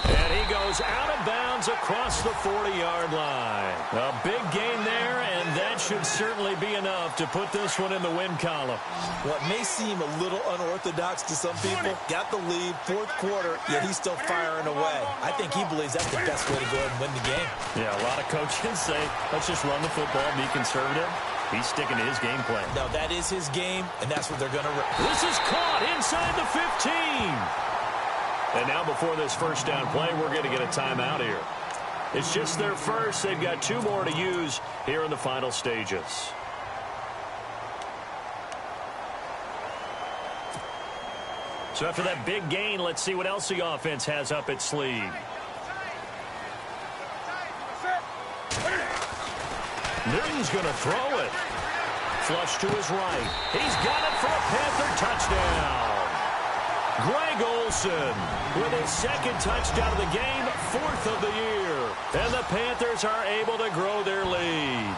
And he goes out of bounds across the 40-yard line. A big gain there, and that should certainly be enough to put this one in the win column. What may seem a little unorthodox to some people, got the lead, fourth quarter, yet he's still firing away. I think he believes that's the best way to go ahead and win the game. Yeah, a lot of coaches say, let's just run the football, be conservative. He's sticking to his game plan. No, that is his game, and that's what they're going to run. This is caught inside the 15. And now before this first down play, we're going to get a timeout here. It's just their first. They've got 2 more to use here in the final stages. So after that big gain, let's see what else the offense has up its sleeve. Newton's going to throw it. Flush to his right. He's got it for a Panther touchdown. Greg Olsen with his second touchdown of the game, 4th of the year. And the Panthers are able to grow their lead.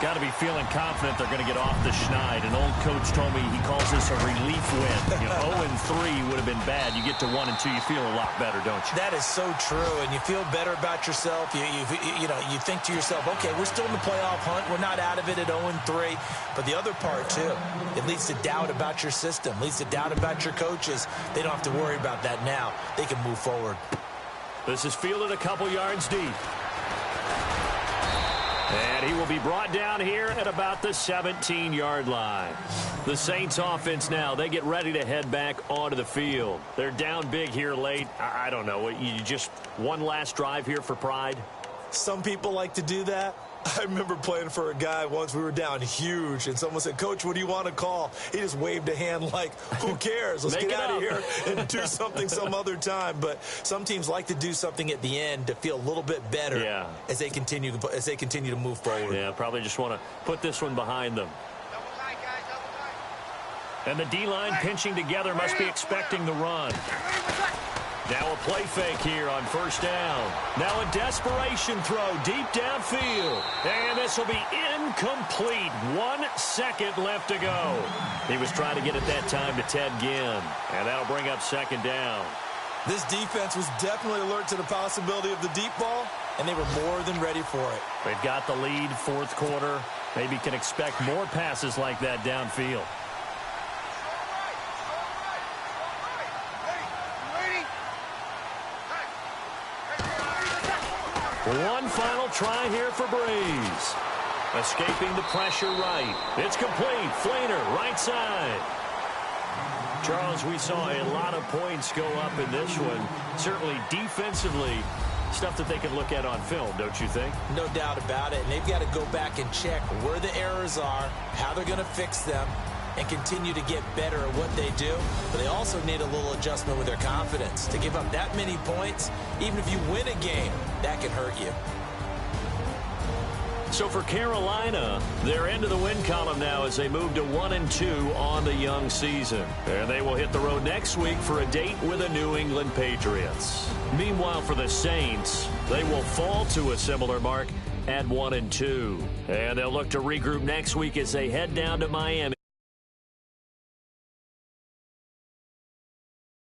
Got to be feeling confident they're going to get off the schneid. An old coach told me he calls this a relief win. 0-3 would have been bad. You get to 1-2, you feel a lot better, don't you? That is so true, and you feel better about yourself. You think to yourself, okay, we're still in the playoff hunt. We're not out of it at 0-3. But the other part, too, it leads to doubt about your system, leads to doubt about your coaches. They don't have to worry about that now. They can move forward. This is fielded a couple yards deep. And he will be brought down here at about the 17-yard line. The Saints offense now, they get ready to head back onto the field. They're down big here late. I don't know. You just one last drive here for pride? Some people like to do that. I remember playing for a guy once. We were down huge, and someone said, Coach, what do you want to call? He just waved a hand like, who cares? Let's get out of here and do something some other time. But some teams like to do something at the end to feel a little bit better as they continue to move forward. Yeah, probably just want to put this one behind them. And the D-line pinching together must be expecting the run. Now a play fake here on first down. Now a desperation throw deep downfield. And this will be incomplete. 1 second left to go. He was trying to get it that time to Ted Ginn. And that'll bring up second down. This defense was definitely alert to the possibility of the deep ball, and they were more than ready for it. They've got the lead, fourth quarter. Maybe can expect more passes like that downfield. One final try here for Breeze. Escaping the pressure right. It's complete. Flainer, right side. Charles, we saw a lot of points go up in this one. Certainly defensively, stuff that they can look at on film, don't you think? No doubt about it. And they've got to go back and check where the errors are, how they're going to fix them, and continue to get better at what they do. But they also need a little adjustment with their confidence. To give up that many points, even if you win a game, that can hurt you. So for Carolina, they're into the win column now as they move to 1-2 on the young season. And they will hit the road next week for a date with the New England Patriots. Meanwhile, for the Saints, they will fall to a similar mark at 1-2. And they'll look to regroup next week as they head down to Miami.